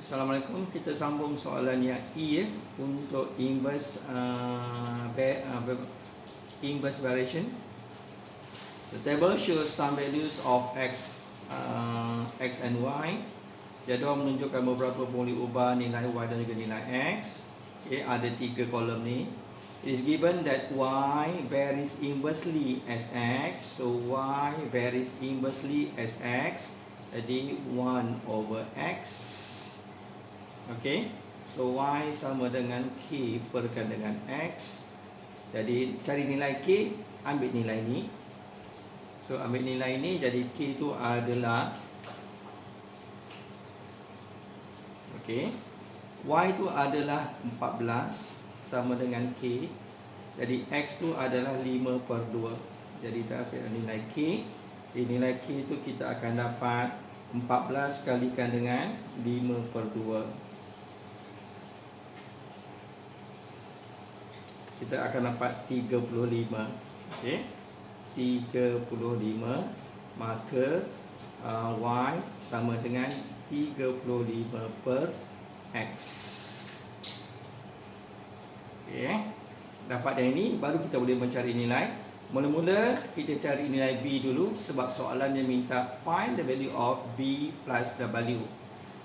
Assalamualaikum. Kita sambung soalan yang E untuk inverse inverse variation. The table shows some values of x and y. Jadual menunjukkan beberapa boleh ubah nilai y dan juga nilai x. Okay, ada 3 kolom ni. It is given that y varies inversely as x. So y varies inversely as x. Jadi 1/x. Okey, so y sama dengan k perkan dengan x. Jadi cari nilai k, ambil nilai ni. So ambil nilai ni, jadi k itu adalah okey, y itu adalah 14 sama dengan k. Jadi x tu adalah 5/2. Jadi kita ambil nilai k. Di nilai k itu kita akan dapat 14 kalikan dengan 5/2. Kita akan dapat 35. Okey, 35. Maka y sama dengan 35/x. Okey, dapat yang ini baru kita boleh mencari nilai. Mula-mula kita cari nilai b dulu, sebab soalan dia minta find the value of b plus w.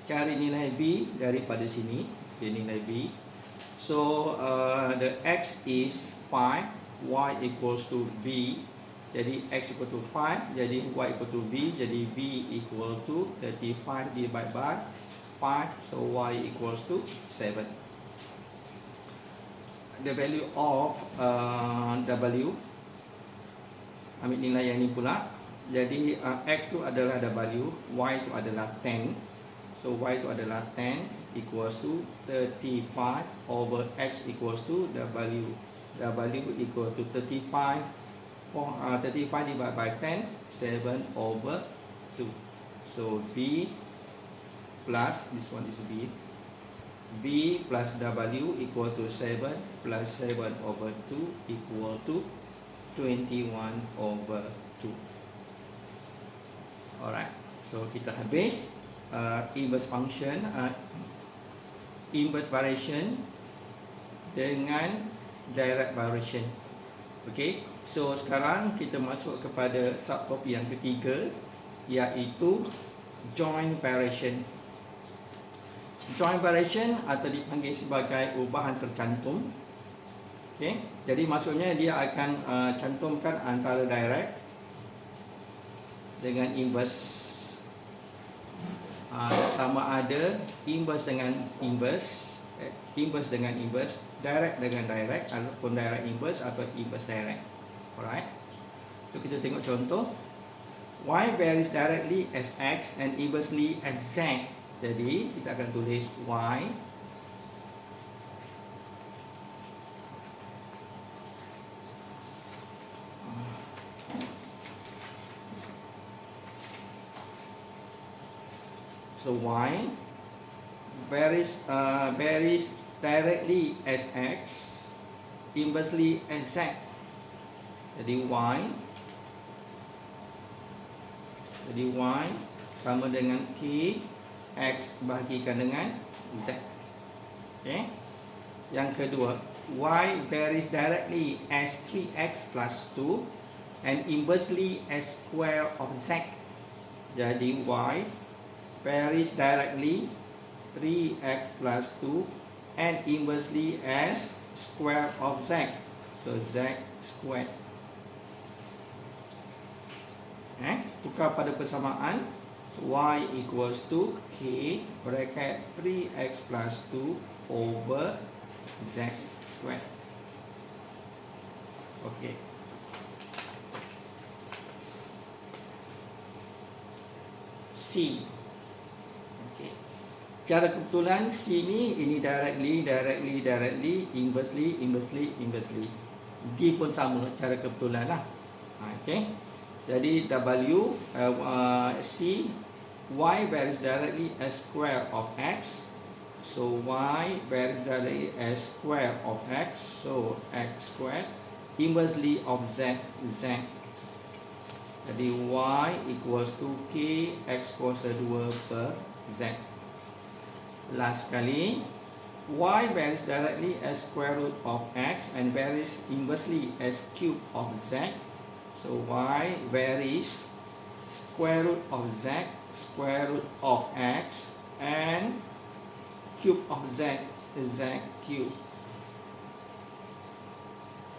Cari nilai b daripada sini. Okey, nilai b. So the x is 5, y equals to b. Jadi x equal to 5, jadi y equal to b. Jadi b equal to 35 divided by 5. So y equals to 7. The value of w, ambil nilai yang ni pula. Jadi x tu adalah w, y tu adalah 10. So y tu adalah 10 equals to 35 over x equals to w. W equals to 35. 35 divided by 10, 7/2. So b plus, this one is b. B plus w equal to 7 plus 7/2 equal to 21/2. Alright, so kita habis inverse function, inverse variation dengan direct variation. Okey, so sekarang kita masuk kepada subtopik yang ketiga, iaitu joint variation. Joint variation atau dipanggil sebagai ubahan tercantum. Okey, jadi maksudnya dia akan cantumkan antara direct dengan inverse. Sama ada inverse dengan inverse, inverse dengan inverse, direct dengan direct, ataupun direct inverse atau inverse direct. Alright, so kita tengok contoh. Y varies directly as x and inversely as z. Jadi kita akan tulis y so y varies directly as x, inversely as z. Jadi y sama dengan k, x bahagikan dengan z. Okay. Yang kedua, y varies directly as 3x plus 2 and inversely as square of z. Jadi y varies directly 3x plus 2 and inversely as square of z. So z squared. Tukar pada persamaan, y equals to k bracket 3x plus 2 over z squared. Okey. C. Okey. Cara kebetulan C ni, ini directly, inversely. D pun sama cara kebetulan lah. Okey. Jadi W, C, y varies directly as square of x. So y varies directly as square of x. So x squared. Inversely of z, z. Jadi y equals to k x kuasa 2 per z. Last sekali. Y varies directly as square root of x and varies inversely as cube of z. So y varies square root of z, square root of x, and cube of z is z cube.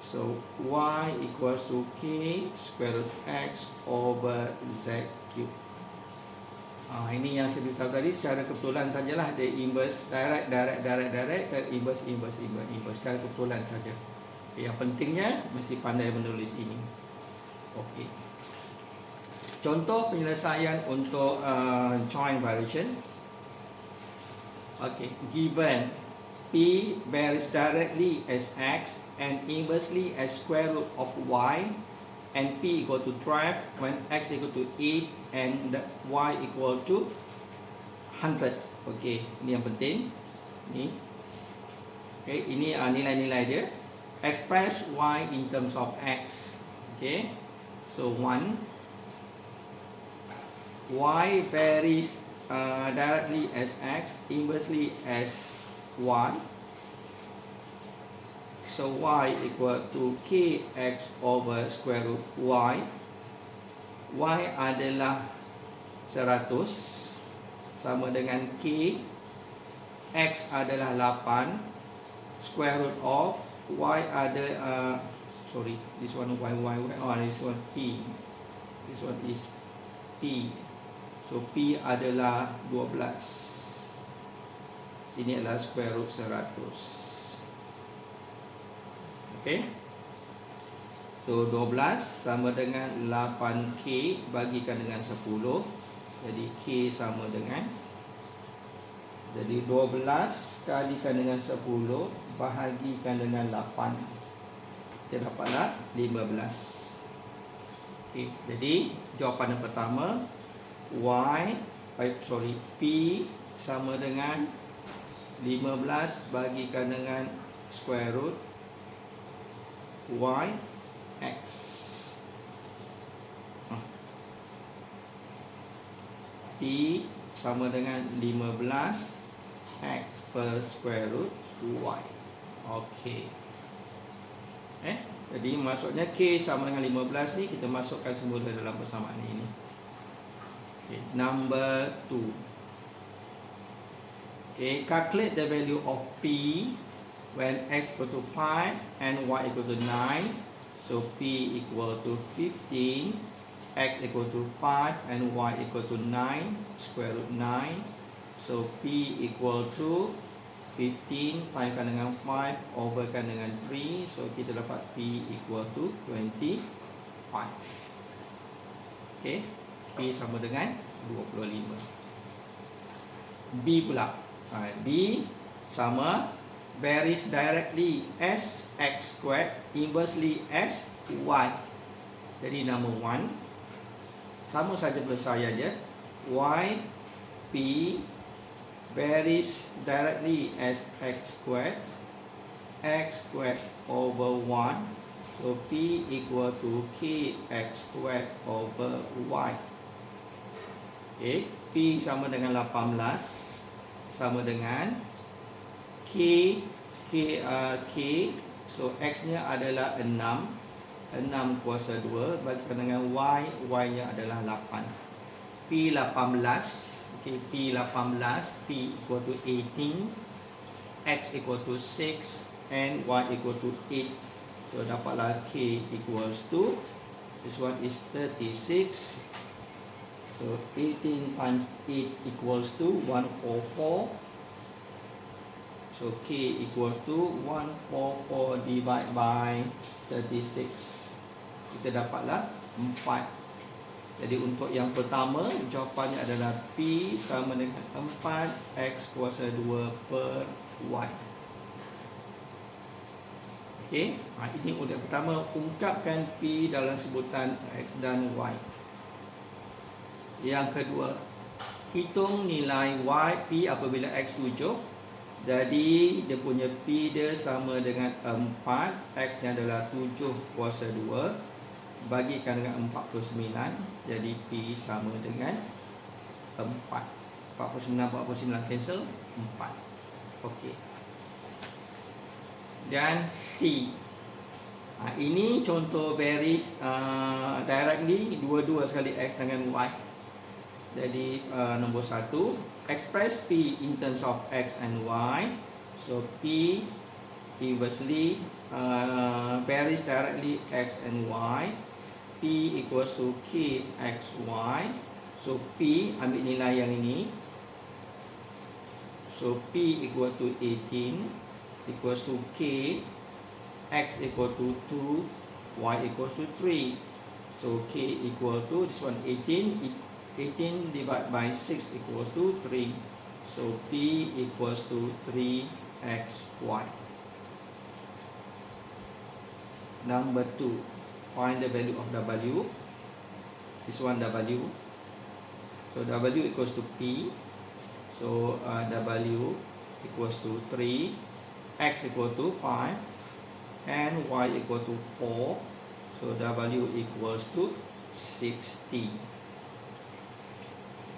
So y equals to k square root x over z cube. Ini yang saya beritahu tadi secara kebetulan sajalah, dia inverse, direct, inverse, secara kebetulan saja. Yang pentingnya mesti pandai menulis ini. Okey. Contoh penyelesaian untuk joint variation. Okey, given p varies directly as x and inversely as square root of y, and p equal to 12 when x equal to 8 and y equal to 100. Okey, ini yang penting. Ni. Okey, ini nilai-nilai dia. Express y in terms of x. Okey. So 1, y varies directly as x, inversely as y. So y equal to kx over square root y. Y adalah 100 sama dengan k. X adalah 8. Square root of y ada sorry, this one y. Oh, this one p. This one is p. So p adalah 12. Sini adalah square root 100. Okay. So 12 sama dengan 8k bagikan dengan 10. Jadi k sama dengan, jadi 12 kalikan dengan 10 bahagikan dengan 8. Kita dapatlah 15. Okay. Jadi jawapan yang pertama, p sama dengan 15 bagikan dengan square root y x. P sama dengan 15 x per square root y. Okey. Jadi maksudnya k sama dengan 15 ni kita masukkan semula dalam persamaan ini. Okay. Number 2. Okay, calculate the value of p when x equal to 5 and y equal to 9. So p equal to 15, x equal to 5 and y equal to 9, square root 9. So p equal to 15 timekan dengan 5 overkan dengan 3. So kita dapat p equal to 25. Okay, p sama dengan 25. B pula. B sama varies directly as x squared, inversely as y. Jadi number 1 sama saja penyelesaian dia. Y p varies directly as x squared over 1. So p equal to kx squared over y. Okay, p sama dengan 18 sama dengan k. So x nya adalah 6 kuasa 2 bagikan dengan y nya adalah 8. P 18. Okay, P 18, P equal to 18, x equal to 6 and y equal to 8. So dapatlah k equals to, this one is 36. So 18 times 8 equals to 144. So k equals to 144 divided by 36. Kita dapatlah 4. Jadi untuk yang pertama jawapannya adalah p sama dengan 4 x kuasa 2 per y. Okey, ini untuk yang pertama, ungkapkan p dalam sebutan x dan y. Yang kedua, hitung nilai y p apabila x 7. Jadi dia punya p dia sama dengan 4, x nya adalah 7 kuasa 2 bagikan dengan 49. Jadi p sama dengan 4. 49 cancel, 4. Okey. Dan C. Ini contoh varies directly dua-dua sekali X dengan Y. Jadi nombor 1, express P in terms of X and Y. So P inversely varies directly X and Y. P equals to K X Y. So P ambil nilai yang ini. So P equal to 18 equals to K. X equal to 2, Y equals to 3. So K equal to this one 18 divided by 6 equals to 3. So P equals to 3XY. Number 2, find the value of W. This one W. So W equals to P. So W equals to 3. X equal to 5. And Y equal to 4. So W equals to 60.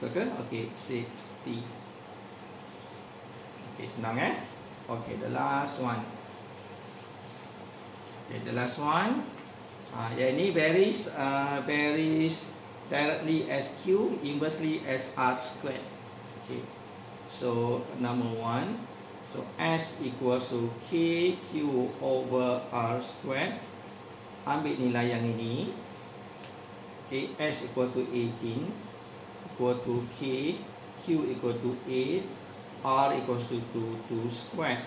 Betul? Okay, 60. Okay, senang Okay, the last one. Okay, the last one. Yang ini varies directly as Q, inversely as R squared. Okay. So number 1. So S equals to KQ over R squared. Ambil nilai yang ini. Okay, S equal to 18 equal to K. Q equal to 8. R equals to 2 squared.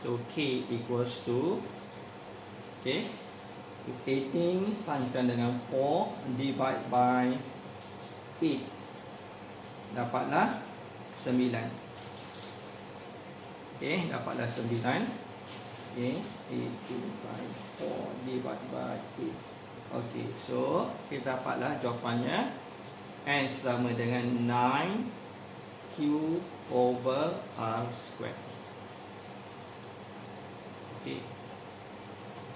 So K equals to 18 tankan dengan 4 divide by 8. Dapatlah 9. Dapatlah 9. 18 by 4 divide by 8. So kita dapatlah jawapannya N sama dengan 9Q over R squared.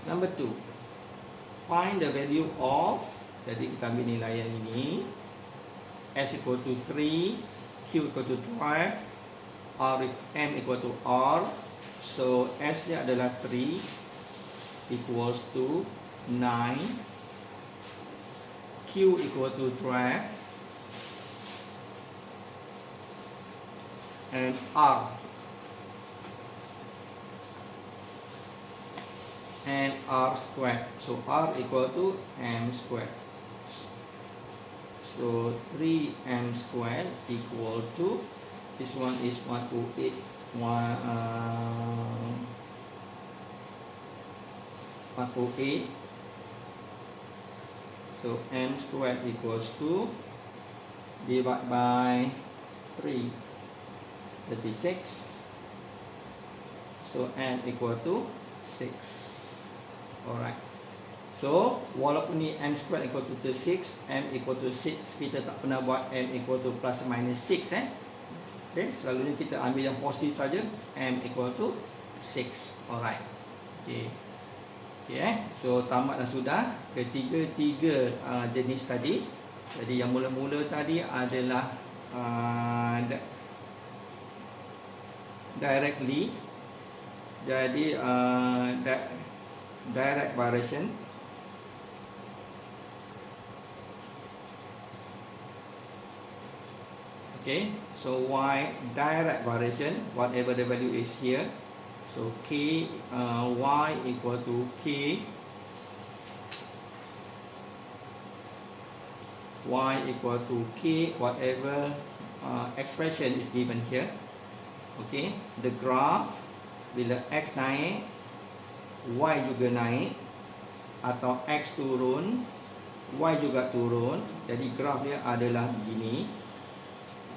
Number 2, find the value of. Jadi kita ambil nilai yang ini. S equal to 3, Q equal to 12, M equal to R. So S nya adalah 3 equals to 9. Q equal to 12. And R. And R squared. So R equal to M squared. So 3M squared equal to, this one is 108. 108. So M squared equals to, divide by 3, 36. So M equal to 6. Alright. So walaupun ni M squared equal to 36, M equal to 6, kita tak pernah buat M equal to plus minus 6 Okay, selalunya kita ambil yang positif saja. M equal to 6. Alright. So tamat dan sudah ketiga-tiga jenis tadi. Jadi yang mula-mula tadi adalah directly. Jadi direct variation. Okay, so Y direct variation, whatever the value is here. So K, Y equal to K. Y equal to K, whatever expression is given here. Okay, the graph, bila X naik, Y juga naik. Atau X turun, Y juga turun. Jadi graph dia adalah begini.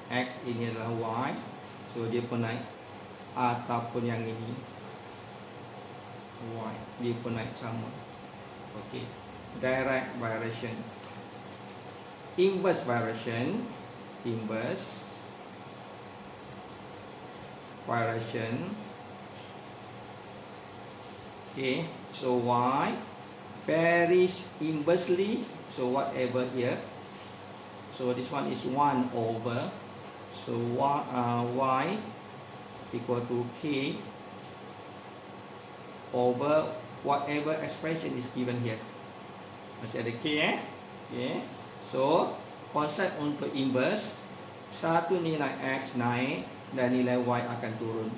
X ini adalah Y. So dia pun naik. Ataupun yang ini Y, dia pun naik sama. Okay, direct variation. Inverse variation. Inverse variation. Okay, so Y varies inversely. So whatever here. So this one is 1 over. So Y equal to K over whatever expression is given here. Masih ada K okay. So konsep untuk inverse, satu nilai X naik dan nilai Y akan turun.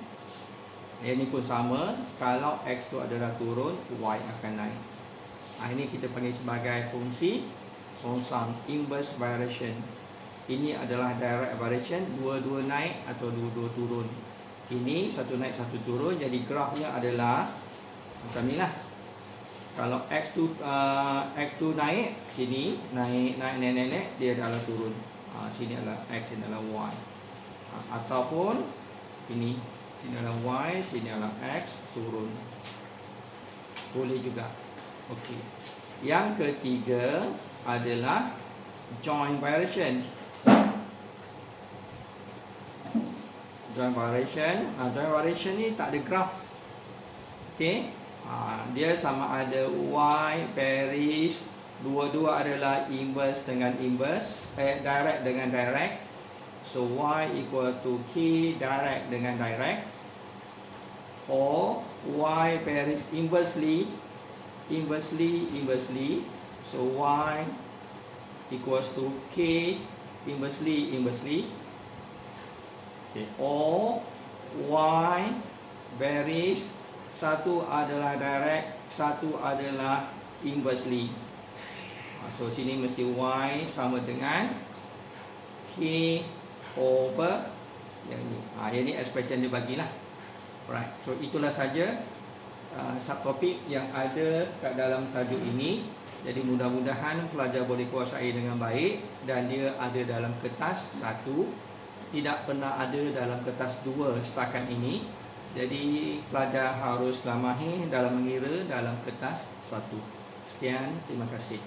Ini pun sama, kalau X tu adalah turun, Y akan naik. Ini kita panggil sebagai fungsi song-sang inverse variation. Ini adalah direct variation, dua-dua naik atau dua-dua turun. Ini satu naik satu turun, jadi grafnya adalah macam ni lah. Kalau X2 naik, sini naik, dia adalah turun. Sini adalah X, sini adalah Y. Ataupun ini, sini adalah Y, sini adalah X, turun. Boleh juga. Okey. Yang ketiga adalah joint variation. Joint variation ni tak ada graf. Okey. Dia sama ada Y pairs, dua-dua adalah inverse dengan inverse, direct dengan direct. So Y equal to K direct dengan direct, or Y pairs inversely. So Y equals to K inversely. Okay. Or Y varies, satu adalah direct, satu adalah inversely. So sini mesti Y sama dengan K over yang ni. Yang ni expression dia bagilah. Alright. So itulah saja subtopik yang ada kat dalam tajuk ini. Jadi mudah-mudahan pelajar boleh kuasai dengan baik, dan dia ada dalam kertas 1, tidak pernah ada dalam kertas 2 setakat ini. Jadi pelajar haruslah mahir dalam mengira dalam kertas 1. Sekian, terima kasih.